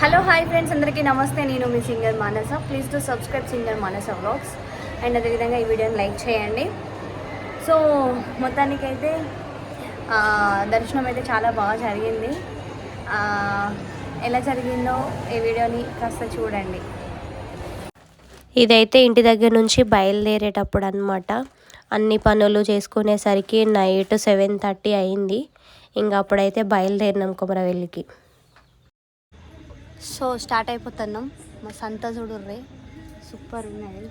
Hello hi friends, అందరికీ నమస్తే. నేను మీ singer Manasa. Please to subscribe singer Manasa vlogs. And అదేవిధంగా ఈ వీడియోని లైక్ చేయండి. సో మొత్తానికైతే దర్శనం అయితే చాలా బాగా జరిగింది. ఎలా జరిగిందో ఈ వీడియోని కాస్త చూడండి. ఇదైతే ఇంటి దగ్గర నుంచి బయలుదేరేటప్పుడు అనమాట. అన్ని పనులు చేసుకునేసరికి నైట్ 7:30 అయింది. ఇంకా అప్పుడైతే బయలుదేరినాం కొమరవెల్లికి. సో స్టార్ట్ అయిపోతున్నాం. మా సంత చూడుర్రే, సూపర్ ఉన్నది.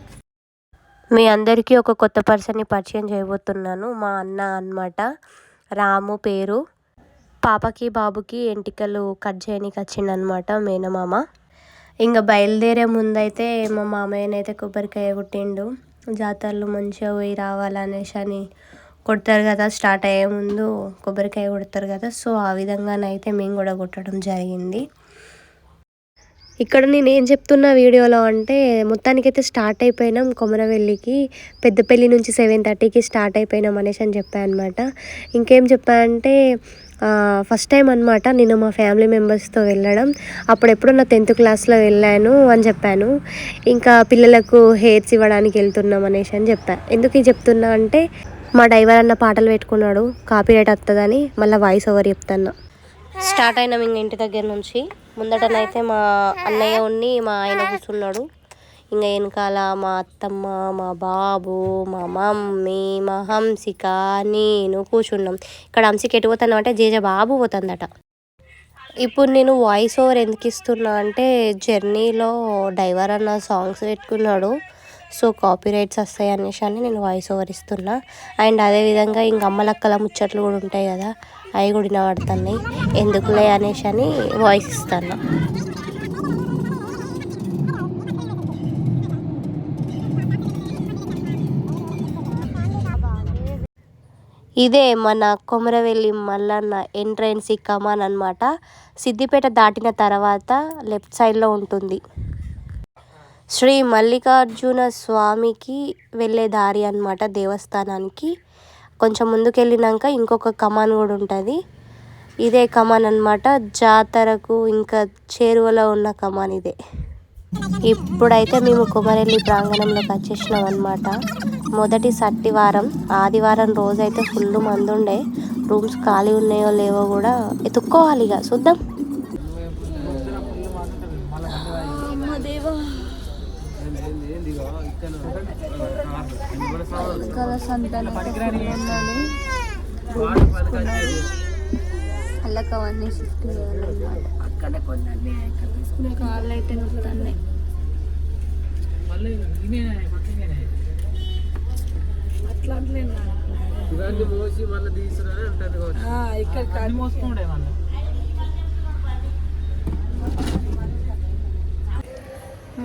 మీ అందరికీ ఒక కొత్త పర్సన్ని పరిచయం చేయబోతున్నాను. మా అన్న అన్నమాట, రాము పేరు. పాపకి బాబుకి ఎంటికలు కట్ చేయడానికి వచ్చిందనమాట మేనమామ. ఇంకా బయలుదేరే ముందైతే మా మామయ్యనైతే కొబ్బరికాయ కొట్టిండు. జాతరలు మంచిగా పోయి రావాలనేసి అని కొడతారు కదా, స్టార్ట్ అయ్యే ముందు కొబ్బరికాయ కొడతారు కదా. సో ఆ విధంగానైతే మేము కూడా కొట్టడం జరిగింది. ఇక్కడ నేను ఏం చెప్తున్నా వీడియోలో అంటే, మొత్తానికైతే స్టార్ట్ అయిపోయినాం కొమరవెల్లికి. పెద్దపల్లి నుంచి 7:30కి స్టార్ట్ అయిపోయినాం అనేసి అని చెప్పాను అనమాట. ఇంకేం చెప్పానంటే, ఫస్ట్ టైం అనమాట నేను మా ఫ్యామిలీ మెంబర్స్తో వెళ్ళడం. అప్పుడెప్పుడు నా 10th క్లాస్లో వెళ్ళాను అని చెప్పాను. ఇంకా పిల్లలకు హెయిర్స్ ఇవ్వడానికి వెళ్తున్నాం అనేసి అని చెప్పాను. ఎందుకు ఇది చెప్తున్నా అంటే, మా డ్రైవర్ అన్న పాటలు పెట్టుకున్నాడు, కాపీరైట్ వస్తుందని మళ్ళీ వాయిస్ ఓవర్ చెప్తాను. స్టార్ట్ అయినాం ఇంక ఇంటి దగ్గర నుంచి. ముందటనైతే మా అన్నయ్య ఉండి మా ఆయన కూర్చున్నాడు. ఇంకా వెనకాల మా అత్తమ్మ, మా బాబు, మా మమ్మీ, మా హంసిక, నేను కూర్చున్నాం. ఇక్కడ హంసిక ఎటు పోతాను అంటే జేజ బాబు పోతుందట. ఇప్పుడు నేను వాయిస్ ఓవర్ ఎందుకు ఇస్తున్నా అంటే, జర్నీలో డ్రైవర్ అన్న సాంగ్స్ పెట్టుకున్నాడు, సో కాపీరైట్స్ వస్తాయి అనేసి అని నేను వాయిస్ ఓవర్ ఇస్తున్నా. అండ్ అదేవిధంగా ఇంక అమ్మలక్కల ముచ్చట్లు కూడా ఉంటాయి కదా, అవి కూడా వినబడుతున్నాయి. ఎందుకులే అనేసి అని వాయిస్ ఇస్తాను. ఇదే మన కొమరవెల్లి మల్లన్న ఎంట్రన్స్ కమాన్ అనమాట. సిద్దిపేట దాటిన తర్వాత లెఫ్ట్ సైడ్లో ఉంటుంది. శ్రీ మల్లికార్జున స్వామికి వెళ్ళే దారి అన్నమాట దేవస్థానానికి. కొంచెం ముందుకు వెళ్ళినాక ఇంకొక కమాన్ కూడా ఉంటుంది. ఇదే కమాన్ అన్నమాట, జాతరకు ఇంకా చేరువలో ఉన్న కమాన్ ఇదే. ఇప్పుడైతే మేము కొమరవెల్లి ప్రాంగణంలోకి వచ్చేసినాం అనమాట. మొదటి సట్టివారం ఆదివారం రోజైతే ఫుల్ మంది ఉండే. రూమ్స్ ఖాళీ ఉన్నాయో లేవో కూడా ఎత్తుక్కోవాలి, ఇక చూద్దాం. అల్లకవన్నీ షిఫ్ట్ చేయాలన్నమాట. కాళ్ళు అయితే నొప్పుతున్నాయి.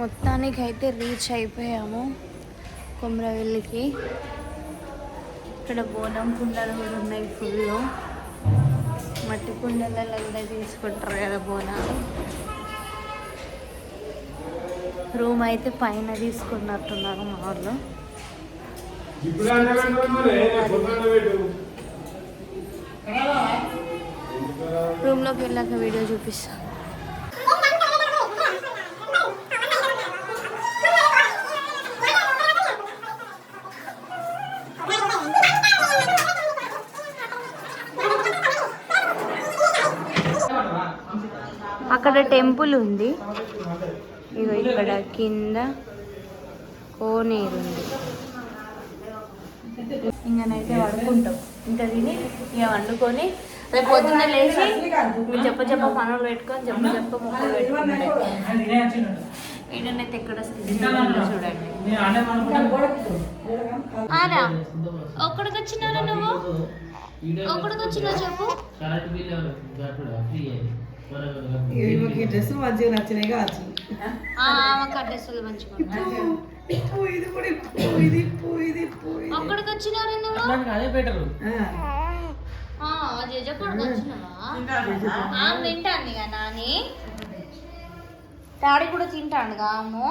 మొత్తానికి అయితే రీచ్ అయిపోయాము కొమరవెల్లికి. ఇక్కడ బోనం కుండలు కూడా ఉన్నాయి ఫుల్. మట్టి కుండలలో కూడా తీసుకుంటారు కదా బోనాలు. రూమ్ అయితే పైన తీసుకున్నట్టున్నారు మా వాళ్ళు. రూమ్లోకి వెళ్ళాక వీడియో చూపిస్తాను. అక్కడ టెంపుల్ ఉంది, ఇగో ఇక్కడ కింద కోనేరు ఉంది. ఇంకనైతే వండుకుంటాం. ఇంకా తిని ఇక వండుకొని రేపు పొద్దున్న లేచి మీరు చెప్ప పనులు పెట్టుకొని చెప్ప మొక్కలు పెట్టుకుంటాయి. ఏంటనైతే ఎక్కడ వస్తుంది చూడండి. ఆరా ఒక్కడికి వచ్చినారా నువ్వు? ఒక్కడికి వచ్చినా చెప్పు. డ్రెస్ మంచిగా నచ్చినాయి కావచ్చు. డ్రెస్సులు మంచిగా ఒక్కడికి వచ్చినారా నువ్వు? జజప్పడికి వచ్చినావా? తింటాను ఇక నాని. డాడీ కూడా తింటాడు అమ్ము.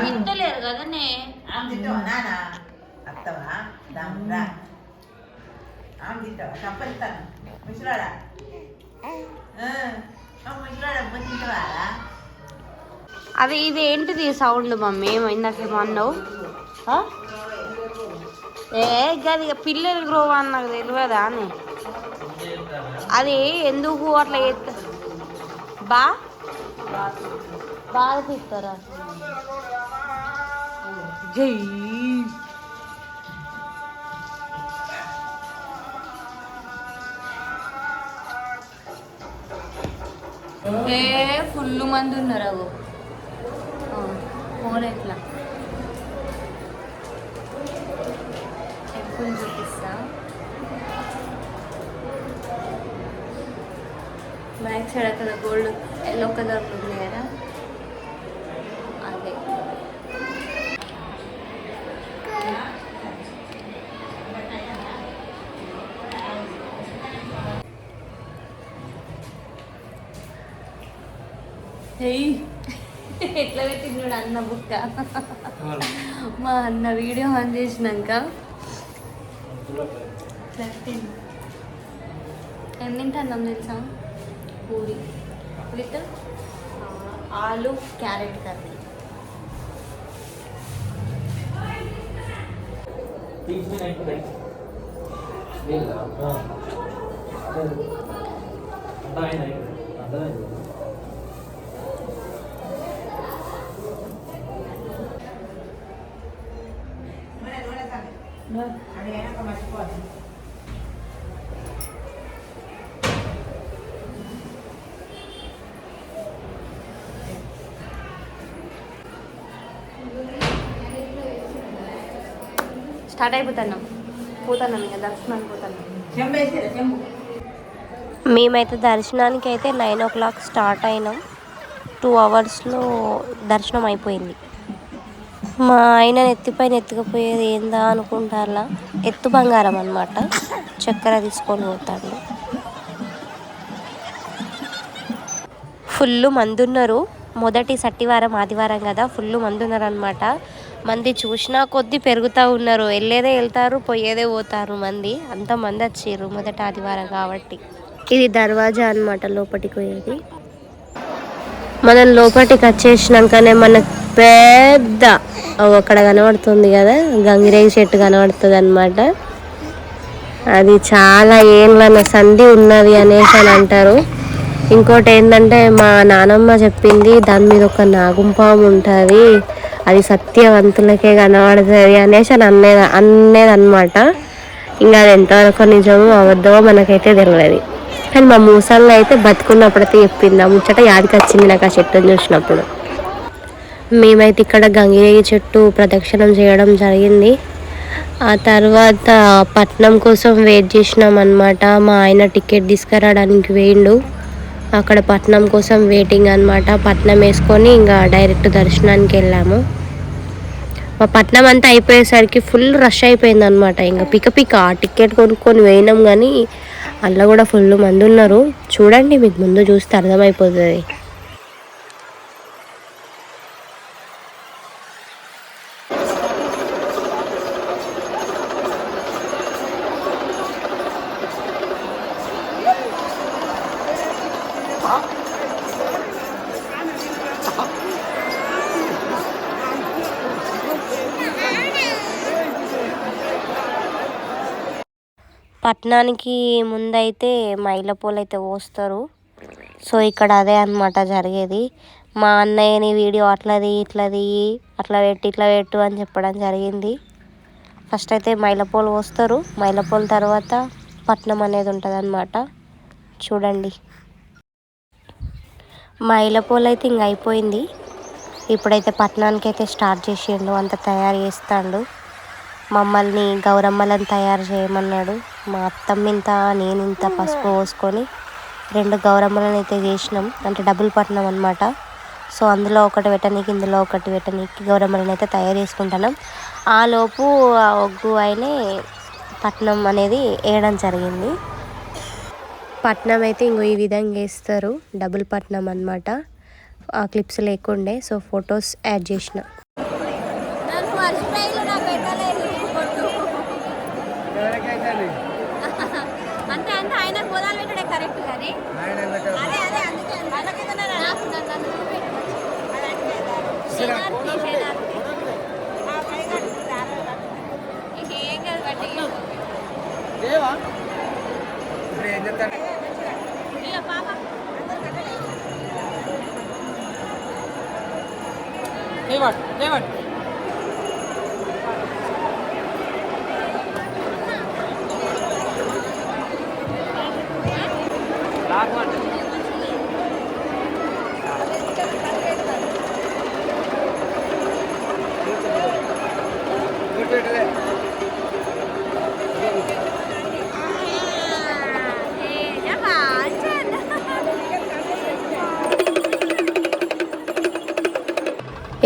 తింటలేరు కదా నే. అది ఇది ఏంటిది సౌండ్ మమ్మీ ఇందాకేమో అన్నావు ఏ గది పిల్లలు గ్రో అని నాకు తెలియదా అని అది ఎందుకు అట్లా బా బాగా తీస్తారా జై ఫుల్ మంది ఉన్నారు అవు ఫోన్ ఎట్లా టెంపుల్ చూపిస్తా బ్యాక్ సైడ్ అక్కడ గోల్డ్ ఎల్లో కలర్ ఉంది కదా అదే ఎట్లా పెట్టింది అన్న బుక్క మా అన్న వీడియో ఆన్ చేసినాక ఏం తింటాను తెలుసా పూరి విత్ ఆలు క్యారెట్ కర్రీ స్టార్ట్ అయిపోతున్నాం పోతున్నాం ఇంకా దర్శనానికి పోతున్నాం మేమైతే దర్శనానికి అయితే 9 o'clock స్టార్ట్ అయినాం 2 hours దర్శనం అయిపోయింది. మా ఆయన నెత్తిపైన ఎత్తుకపోయేది ఏందా అనుకుంటారా, ఎత్తు బంగారం అన్నమాట. చక్కెర తీసుకొని పోతాడు. ఫుల్ మంది ఉన్నారు. మొదటి సట్టివారం ఆదివారం కదా, ఫుల్ మంది ఉన్నారు అనమాట. మంది చూసినా కొద్దీ పెరుగుతూ ఉన్నారు. వెళ్ళేదే వెళ్తారు, పోయేదే పోతారు. మంది అంతమంది వచ్చారు మొదటి ఆదివారం కాబట్టి. ఇది దర్వాజా అనమాట, లోపలికి పోయేది. మనం లోపలికి వచ్చేసినాకనే మనకు పెద్ద అక్కడ కనబడుతుంది కదా, గంగిరేగి చెట్టు కనబడుతుంది అనమాట. అది చాలా ఏండ్ల సంధి ఉన్నది అనేసి అని అంటారు. ఇంకోటి ఏంటంటే మా నానమ్మ చెప్పింది, దాని మీద ఒక నాగుంపాము ఉంటుంది, అది సత్యవంతులకే కనబడుతుంది అనేసి అని అనేది అనమాట. ఇంకా అది ఎంతవరకు నిజమో అబద్ధమో మనకైతే తెలియదు. కానీ మా మూసల్లో అయితే బతుకున్నప్పుడైతే చెప్పింది. ఆ ముచ్చట యాదికి వచ్చింది నాకు ఆ చెట్టును చూసినప్పుడు. మేమైతే ఇక్కడ గంగిరేగి చెట్టు ప్రదక్షిణం చేయడం జరిగింది. ఆ తర్వాత పట్నం కోసం వెయిట్ చేసినాం అన్నమాట. మా ఆయన టికెట్ తీసుకురావడానికి వేయండు. అక్కడ పట్నం కోసం వెయిటింగ్ అనమాట. పట్నం వేసుకొని ఇంకా డైరెక్ట్ దర్శనానికి వెళ్ళాము. మా పట్నం అంతా అయిపోయేసరికి ఫుల్ రష్ అయిపోయింది అనమాట. ఇంకా పిక టికెట్ కొనుక్కొని వేయినాం, కానీ అందులో కూడా ఫుల్ మంది ఉన్నారు. చూడండి, మీకు ముందు చూస్తే అర్థమైపోతుంది. పట్టణానికి ముందైతే మైలపూలు అయితే పోస్తారు. సో ఇక్కడ అదే అన్నమాట జరిగేది. మా అన్నయ్యని వీడియో అట్లది ఇట్లది అట్లా పెట్టు అని చెప్పడం జరిగింది. ఫస్ట్ అయితే మైలపూలు పోస్తారు. మైలపూలు తర్వాత పట్నం అనేది ఉంటుంది అన్నమాట. చూడండి, మైలపూలు అయితే ఇంక అయిపోయింది. ఇప్పుడైతే పట్నానికి అయితే స్టార్ట్ చేసిండు, అంత తయారు చేస్తాడు. మమ్మల్ని గౌరమ్మలను తయారు చేయమన్నాడు. మా అత్తమ్మింత నేనింత పసుపు పోసుకొని 2 గౌరమ్మలను అయితే చేసినాం. అంటే డబుల్ పట్నం అనమాట. సో అందులో ఒకటి పెట్టనీకి, ఇందులో ఒకటి పెట్టనీకి గౌరమ్మలను అయితే తయారు చేసుకుంటున్నాం. ఆ లోపు ఆ ఒగ్గు అయినే పట్నం అనేది వేయడం జరిగింది. పట్నం అయితే ఇంకో ఈ విధంగా వేస్తారు, డబుల్ పట్నం అనమాట. ఆ క్లిప్స్ లేకుండే, సో ఫొటోస్ యాడ్ చేసిన. అంతే ఆయన గోదాలు పెట్టడే కరెక్ట్ కానీ అదే అందుకే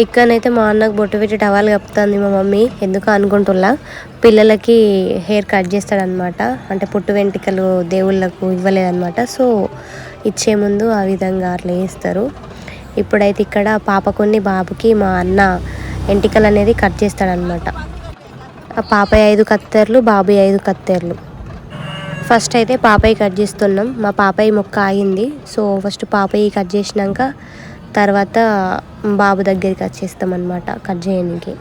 ఇక్కడనైతే మా అన్నకు బొట్టు పెట్టి టవాల్ కప్పుతుంది మా మమ్మీ, ఎందుకు అనుకుంటున్నా పిల్లలకి హెయిర్ కట్ చేస్తాడనమాట. అంటే పుట్టు వెంట్రుకలు దేవుళ్ళకు ఇవ్వలేదన్నమాట. సో ఇచ్చే ముందు ఆ విధంగా అట్లా వేస్తారు. ఇప్పుడైతే ఇక్కడ పాపకుని బాబుకి మా అన్న వెంట్రుకలు అనేది కట్ చేస్తాడనమాట. ఆ పాపయ్య 5 కత్తెరలు, బాబు 5 కత్తెరలు. ఫస్ట్ అయితే పాపయ్య కట్ చేస్తున్నాం. మా పాపయ్య మొక్క ఆగింది. సో ఫస్ట్ పాపయ్య కట్ చేసినాక తర్వాత బాబు దగ్గరికి వచ్చేస్తాం అన్నమాట కట్ చేయడానికి.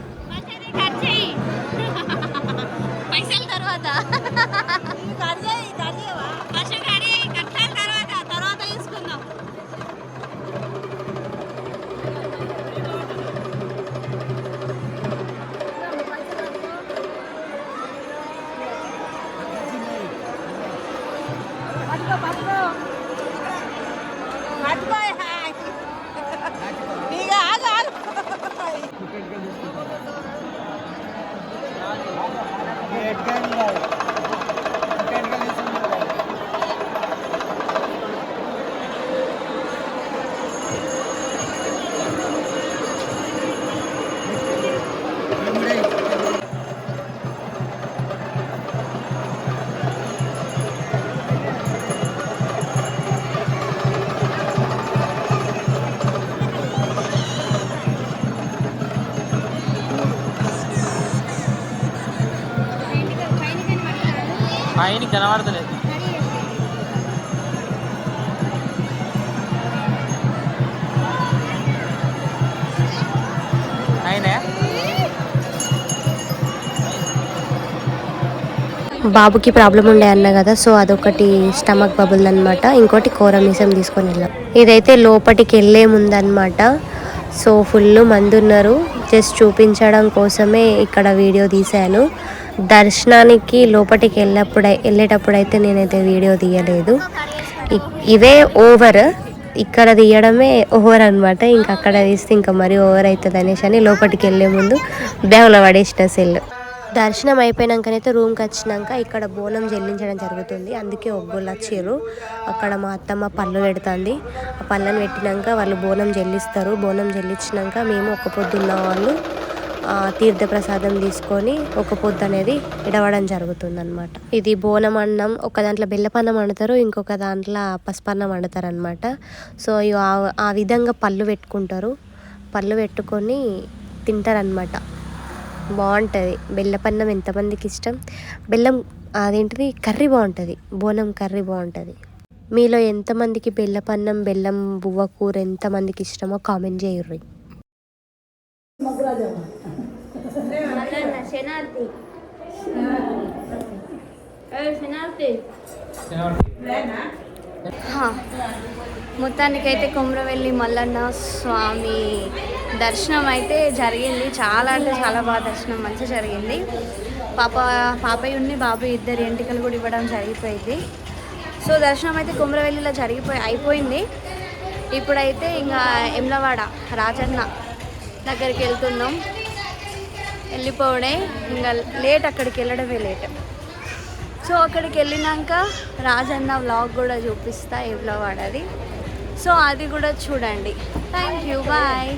పైన కనబడతలేదు. బాబుకి ప్రాబ్లం ఉండే అన్న కదా, సో అదొకటి స్టమక్ బబుల్ అనమాట. ఇంకోటి కోరమీసం తీసుకొని వెళ్ళాం. ఇదైతే లోపలికి వెళ్ళే ముందన్నమాట. సో ఫుల్ మంది ఉన్నారు. జస్ట్ చూపించడం కోసమే ఇక్కడ వీడియో తీశాను. దర్శనానికి లోపలికి వెళ్ళేటప్పుడు అయితే నేనైతే వీడియో తీయలేదు. ఇవే ఓవర్, ఇక్కడ తీయడమే ఓవర్ అనమాట. ఇంకా అక్కడ తీస్తే ఇంకా మరీ ఓవర్ అవుతుంది అనేసి అని లోపలికి వెళ్ళే ముందు బ్యాగ్లో పడేసిన సెల్. దర్శనం అయిపోయినాకనైతే రూమ్కి వచ్చినాక ఇక్కడ బోనం చెల్లించడం జరుగుతుంది. అందుకే ఒగ్గోళ్ళు వచ్చారు. అక్కడ మా అత్తమ్మ పళ్ళు పెడుతుంది. ఆ పళ్ళని పెట్టినాక వాళ్ళు బోనం చెల్లిస్తారు. బోనం చెల్లించినాక మేము ఒక పొద్దున్న వాళ్ళు తీర్థప్రసాదం తీసుకొని ఒక పొద్దు అనేది ఇడవడం జరుగుతుంది అనమాట. ఇది బోనం అన్నం. ఒక దాంట్లో బెల్లపన్నం వండుతారు, ఇంకొక దాంట్లో పసుపన్నం వండుతారు అనమాట. సో ఆ విధంగా పళ్ళు పెట్టుకుంటారు. పళ్ళు పెట్టుకొని తింటారనమాట. బాగుంటుంది బెల్లపన్నం. ఎంతమందికి ఇష్టం బెల్లం అదేంటిది కర్రీ బాగుంటుంది, బోనం కర్రీ బాగుంటుంది. మీలో ఎంతమందికి బెల్లపన్నం, బెల్లం బువ్వ కూర ఎంతమందికి ఇష్టమో కామెంట్ చేయర్రి. మొత్తానికైతే కొమరవెల్లి మల్లన్న స్వామి దర్శనం అయితే జరిగింది. చాలా అంటే చాలా బాగా దర్శనం మంచిగా జరిగింది. పాపయ్య బాబు ఇద్దరు ఎంటికలు కూడా ఇవ్వడం జరిగిపోయింది. సో దర్శనం అయితే కొమరవెల్లిలో అయిపోయింది. ఇప్పుడైతే ఇంకా ఎమ్లవాడ రాజన్న దగ్గరికి వెళ్తున్నాం. వెళ్ళిపోవడే ఇంకా లేట్, అక్కడికి వెళ్ళడమే లేట్. సో అక్కడికి వెళ్ళినాక రాజన్న వ్లాగ్ కూడా చూపిస్తా ఎమ్లవాడది. సో అది కూడా చూడండి. Thank you, bye.